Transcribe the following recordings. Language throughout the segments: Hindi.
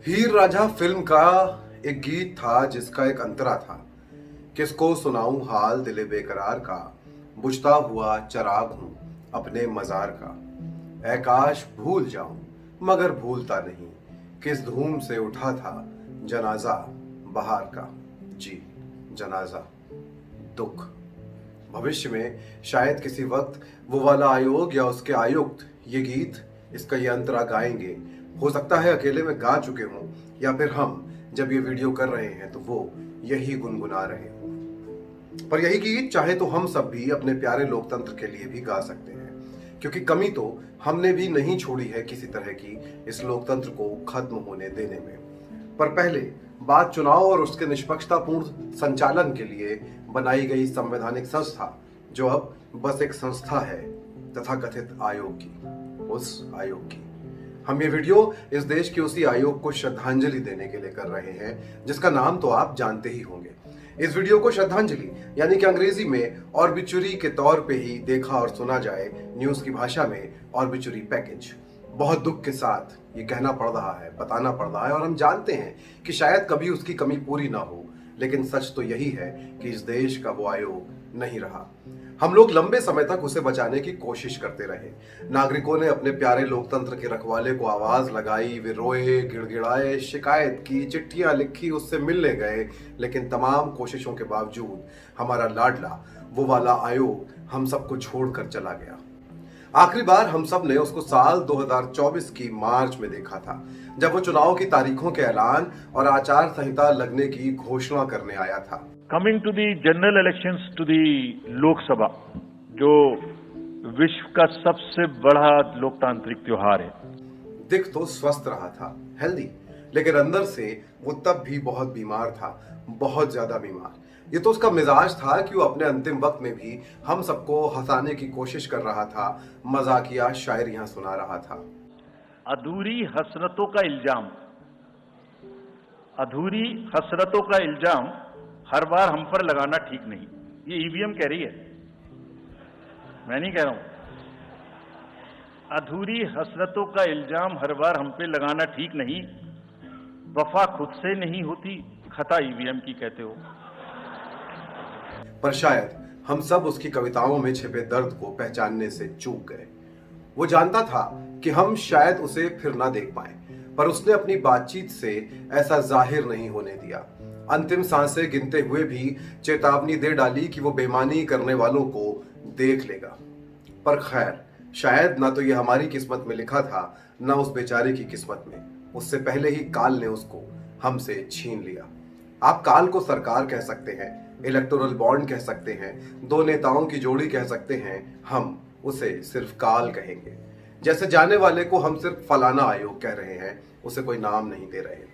हीर रांझा फिल्म का एक गीत था जिसका एक अंतरा था। किसको सुनाऊं हाल दिले बेकरार का, बुझता हुआ चराग हूं अपने मजार का। ऐ काश भूल जाऊं मगर भूलता नहीं, किस धूम से उठा था जनाजा बहार का। जी, जनाजा, दुख। भविष्य में शायद किसी वक्त वो वाला आयोग या उसके आयुक्त ये गीत, इसका ये अंतरा गाएंगे। हो सकता है अकेले में गा चुके हों, या फिर हम जब ये वीडियो कर रहे हैं तो वो यही गुनगुना रहे हों। पर यही गीत चाहे तो हम सब भी अपने प्यारे लोकतंत्र के लिए भी गा सकते हैं, क्योंकि कमी तो हमने भी नहीं छोड़ी है किसी तरह की इस लोकतंत्र को खत्म होने देने में। पर पहले बात चुनाव और उसके निष्पक्षतापूर्ण संचालन के लिए बनाई गई संवैधानिक संस्था, जो अब बस एक संस्था है, तथाकथित आयोग की, उस आयोग की। हम ये वीडियो इस देश के उसी आयोग को श्रद्धांजलि देने के लिए कर रहे हैं जिसका नाम तो आप जानते ही होंगे। इस वीडियो को श्रद्धांजलि यानी कि अंग्रेजी में ऑर्बिचुरी के तौर पे ही देखा और सुना जाए, न्यूज की भाषा में ऑर्बिचुरी पैकेज। बहुत दुख के साथ ये कहना पड़ रहा है, बताना पड़ रहा है, और हम जानते हैं कि शायद कभी उसकी कमी पूरी ना हो, लेकिन सच तो यही है कि इस देश का वो आयोग नहीं रहा। हम लोग लंबे समय तक उसे बचाने की कोशिश करते रहे। नागरिकों ने अपने प्यारे लोकतंत्र के रखवाले को आवाज लगाई, वे रोए, गिड़गिड़ाए, शिकायत की, चिट्ठियां लिखी, उससे मिलने गए, लेकिन तमाम कोशिशों के बावजूद हमारा लाडला वो वाला आयोग हम सबको छोड़कर चला गया। आखिरी बार हम सब ने उसको साल 2024 की मार्च में देखा था, जब वो चुनाव की तारीखों के ऐलान और आचार संहिता लगने की घोषणा करने आया था। Coming to the general elections to the Lok Sabha, जो विश्व का सबसे बड़ा लोकतांत्रिक त्योहार है। दिख तो स्वस्थ रहा था, हेल्दी, लेकिन अंदर से वो तब भी बहुत बीमार था, बहुत ज्यादा बीमार। ये तो उसका मिजाज था कि वो अपने अंतिम वक्त में भी हम सबको हंसाने की कोशिश कर रहा था, मजाकिया शायरियां सुना रहा था। अधूरी हसरतों का इल्जाम, अधूरी हसरतों का इल्जाम हर बार हम पर लगाना ठीक नहीं। ये ईवीएम कह रही है, मैं नहीं कह रहा हूं। अधूरी हसरतों का इल्जाम हर बार हम पे लगाना ठीक नहीं। वफा खुद से नहीं होती, खता ईवीएम की कहते हो। पर शायद हम सब उसकी कविताओं में छिपे दर्द को पहचानने से चूक गए। वो जानता था कि हम शायद उसे फिर ना देख पाए, पर उसने अपनी बातचीत से ऐसा जाहिर नहीं होने दिया। अंतिम सांसें गिनते हुए भी चेतावनी दे डाली कि वो बेईमानी करने वालों को देख लेगा। पर खैर, शायद ना तो ये हमारी किस्मत में लिखा था, ना उस बेचारे की किस्मत में। उससे पहले ही काल ने उसको हमसे छीन लिया। आप काल को सरकार कह सकते हैं, इलेक्टोरल बॉन्ड कह सकते हैं, दो नेताओं की जोड़ी कह सकते हैं, हम उसे सिर्फ काल कहेंगे। जैसे जाने वाले को हम सिर्फ फलाना आयोग कह रहे हैं, उसे कोई नाम नहीं दे रहे।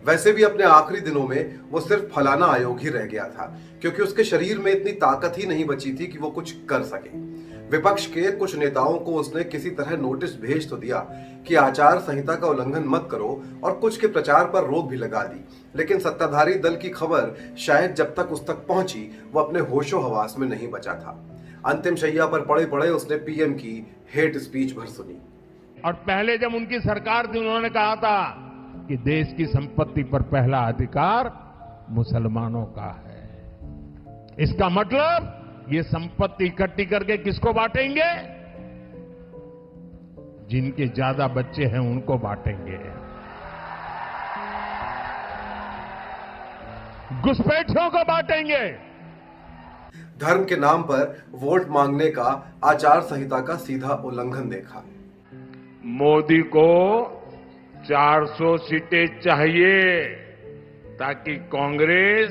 वैसे भी अपने आखिरी दिनों में वो सिर्फ फलाना आयोग ही रह गया था, क्योंकि उसके शरीर में इतनी ताकत ही नहीं बची थी कि वो कुछ कर सके। विपक्ष के कुछ नेताओं को उसने किसी तरह नोटिस भेज तो दिया कि आचार संहिता का उल्लंघन मत करो, और कुछ के प्रचार पर रोक भी लगा दी, लेकिन सत्ताधारी दल की खबर शायद जब तक उस तक पहुंची वो अपने होशो हवास में नहीं बचा था। अंतिम शैया पर पड़े पड़े उसने पीएम की हेट स्पीच भर सुनी। और पहले जब उनकी सरकार थी, उन्होंने कहा था कि देश की संपत्ति पर पहला अधिकार मुसलमानों का है। इसका मतलब ये संपत्ति इकट्ठी करके किसको बांटेंगे? जिनके ज्यादा बच्चे हैं उनको बांटेंगे। घुसपैठियों को बांटेंगे। धर्म के नाम पर वोट मांगने का आचार संहिता का सीधा उल्लंघन देखा। मोदी को 400 सीटें चाहिए ताकि कांग्रेस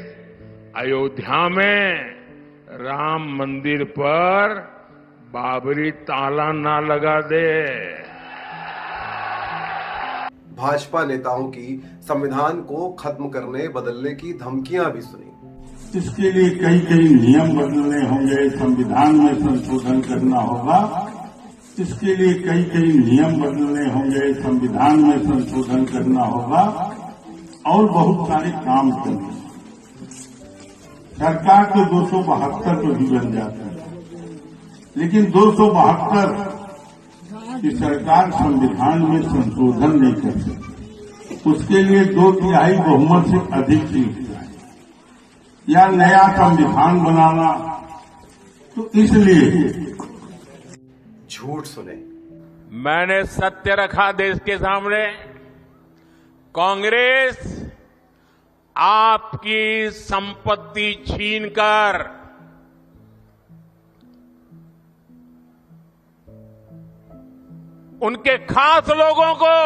अयोध्या में राम मंदिर पर बाबरी ताला ना लगा दे। भाजपा नेताओं की संविधान को खत्म करने बदलने की धमकियां भी सुनी। इसके लिए कई नियम बदलने होंगे, संविधान में संशोधन करना होगा। इसके लिए कई नियम बदलने होंगे, संविधान में संशोधन करना होगा, और बहुत सारे काम करने। सरकार के 272 तो भी बन जाता है, लेकिन 272 की सरकार संविधान में संशोधन नहीं कर सकती। उसके लिए 2/3 बहुमत से अधिक सीट चाहिए या नया संविधान बनाना, तो इसलिए झूठ सुने। मैंने सत्य रखा देश के सामने। कांग्रेस आपकी संपत्ति छीनकर उनके खास लोगों को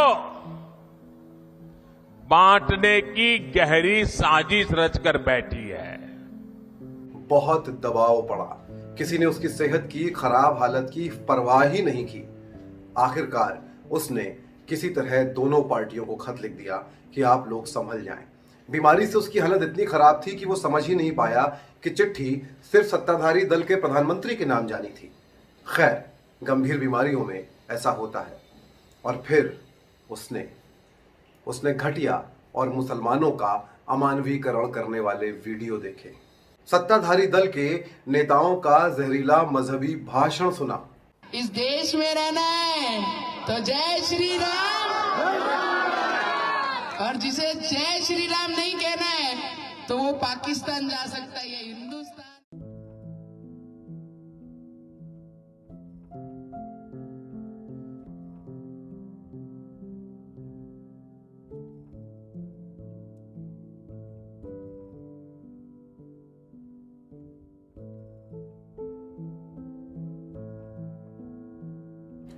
बांटने की गहरी साजिश रचकर बैठी है। बहुत दबाव पड़ा, किसी ने उसकी सेहत की खराब हालत की परवाह ही नहीं की। आखिरकार उसने किसी तरह दोनों पार्टियों को खत लिख दिया कि आप लोग संभल जाएं। बीमारी से उसकी हालत इतनी खराब थी कि वो समझ ही नहीं पाया कि चिट्ठी सिर्फ सत्ताधारी दल के प्रधानमंत्री के नाम जानी थी। खैर, गंभीर बीमारियों में ऐसा होता है। और फिर उसने घटिया और मुसलमानों का अमानवीकरण करने वाले वीडियो देखे, सत्ताधारी दल के नेताओं का जहरीला मजहबी भाषण सुना। इस देश में रहना है तो जय श्री राम, और जिसे जय श्री राम नहीं कहना है तो वो पाकिस्तान जा सकता है या हिंदुस्तान।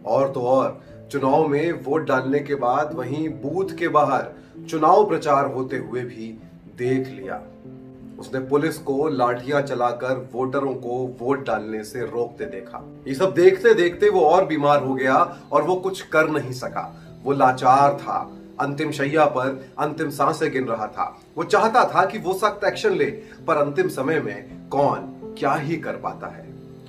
और तो और चुनाव में वोट डालने के बाद वहीं बूथ के बाहर चुनाव प्रचार होते हुए भी देख लिया। उसने पुलिस को लाठियां चलाकर वोटरों को वोट डालने से रोकते देखा। ये सब देखते देखते वो और बीमार हो गया और वो कुछ कर नहीं सका। वो लाचार था, अंतिम शैया पर अंतिम सांसें गिन रहा था। वो चाहता था कि वो सख्त एक्शन ले, पर अंतिम समय में कौन क्या ही कर पाता है।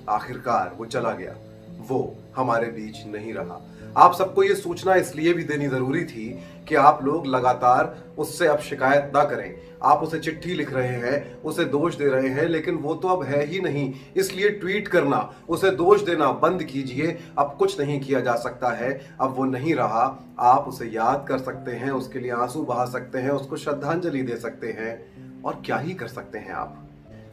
आखिरकार वो चला गया, वो हमारे बीच नहीं रहा। आप सबको ये सूचना इसलिए भी देनी जरूरी थी कि आप लोग लगातार उससे अब शिकायत ना करें। आप उसे चिट्ठी लिख रहे हैं, उसे दोष दे रहे हैं, लेकिन वो तो अब है ही नहीं। इसलिए ट्वीट करना, उसे दोष देना बंद कीजिए। अब कुछ नहीं किया जा सकता है, अब वो नहीं रहा। आप उसे याद कर सकते हैं, उसके लिए आंसू बहा सकते हैं, उसको श्रद्धांजलि दे सकते हैं, और क्या ही कर सकते हैं आप।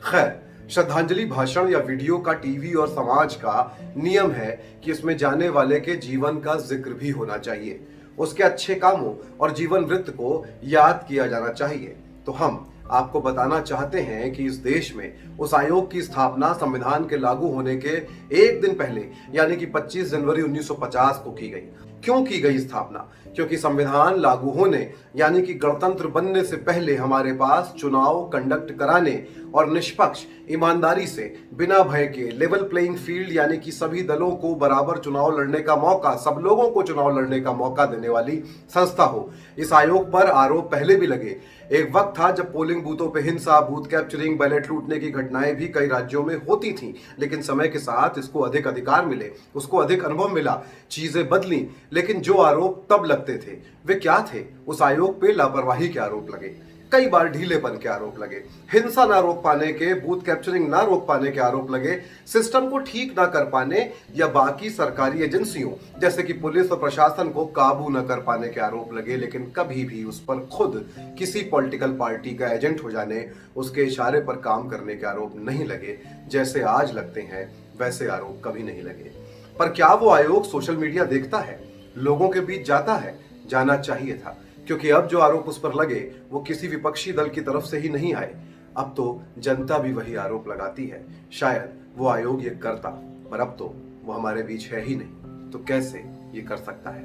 खैर, श्रद्धांजलि भाषण या वीडियो का टीवी और समाज का नियम है कि इसमें जाने वाले के जीवन का जिक्र भी होना चाहिए, उसके अच्छे कामों और जीवन वृत्त को याद किया जाना चाहिए। तो हम आपको बताना चाहते हैं कि इस देश में उस आयोग की स्थापना संविधान के लागू होने के एक दिन पहले यानी कि 25 जनवरी 1950 को की गई। क्यों की गई स्थापना? क्योंकि संविधान लागू होने यानी कि गणतंत्र बनने से पहले हमारे पास चुनाव कंडक्ट कराने और निष्पक्ष ईमानदारी से बिना भय के लेवल प्लेइंग फील्ड यानी कि सभी दलों को बराबर चुनाव लड़ने का मौका, सब लोगों को चुनाव लड़ने का मौका देने वाली संस्था हो। इस आयोग पर आरोप पहले भी लगे। एक वक्त था जब पोलिंग बूथों पर हिंसा, बूथ कैप्चरिंग, बैलेट लूटने की घटनाएं भी कई राज्यों में होती थीं, लेकिन समय के साथ इसको अधिक अधिकार मिले, उसको अधिक अनुभव मिला, चीजें बदली। लेकिन जो आरोप तब लगते थे वे क्या थे? उस आयोग पे लापरवाही के आरोप लगे, कई बार ढीलेपन के आरोप लगे, हिंसा ना रोक पाने के, बूथ कैप्चरिंग ना रोक पाने के आरोप लगे, सिस्टम को ठीक ना कर पाने या बाकी सरकारी एजेंसियों जैसे कि पुलिस और प्रशासन को काबू न कर पाने के आरोप लगे। लेकिन कभी भी उस पर खुद किसी पॉलिटिकल पार्टी का एजेंट हो जाने, उसके इशारे पर काम करने के आरोप नहीं लगे। जैसे आज लगते हैं वैसे आरोप कभी नहीं लगे। पर क्या वो आयोग सोशल मीडिया देखता है, लोगों के बीच जाता है? जाना चाहिए था, क्योंकि अब जो आरोप उस पर लगे वो किसी विपक्षी दल की तरफ से ही नहीं आए। अब तो जनता भी वही आरोप लगाती है। शायद वो आयोग ये करता, पर अब तो वो हमारे बीच है ही नहीं, तो कैसे ये कर सकता है?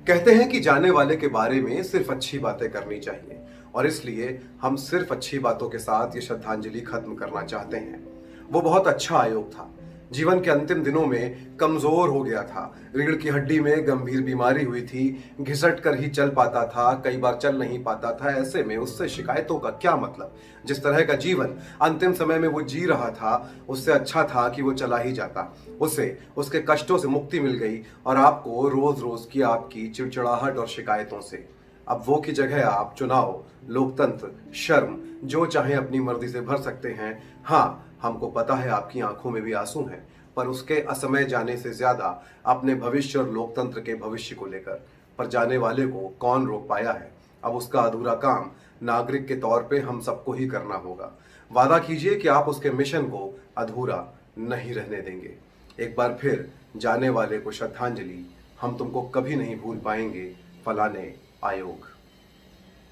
कहते हैं कि जाने वाले के बारे में सिर्फ अच्छी बातें करनी चाहिए, और इसलिए हम सिर्फ अच्छी बातों के साथ ये श्रद्धांजलि खत्म करना चाहते हैं। वो बहुत अच्छा आयोग था, जीवन के अंतिम दिनों में कमजोर हो गया था, रीढ़ की हड्डी में गंभीर बीमारी हुई थी, घिसट कर ही चल पाता था, कई बार चल नहीं पाता था। ऐसे में उससे शिकायतों का क्या मतलब? जिस तरह का जीवन अंतिम समय में वो जी रहा था, उससे अच्छा था कि वो चला ही जाता। उसे उसके कष्टों से मुक्ति मिल गई, और आपको रोज रोज की आपकी चिड़चिड़ाहट और शिकायतों से। अब वो की जगह आप चुनाव, लोकतंत्र, शर्म, जो चाहे अपनी मर्जी से भर सकते हैं। हाँ, हमको पता है आपकी आंखों में भी आंसू हैं, पर उसके असमय जाने से ज्यादा अपने भविष्य और लोकतंत्र के भविष्य को लेकर। पर जाने वाले को कौन रोक पाया है? अब उसका अधूरा काम नागरिक के तौर पे हम सबको ही करना होगा। वादा कीजिए कि आप उसके मिशन को अधूरा नहीं रहने देंगे। एक बार फिर जाने वाले को श्रद्धांजलि। हम तुमको कभी नहीं भूल पाएंगे, फलाने आयोग।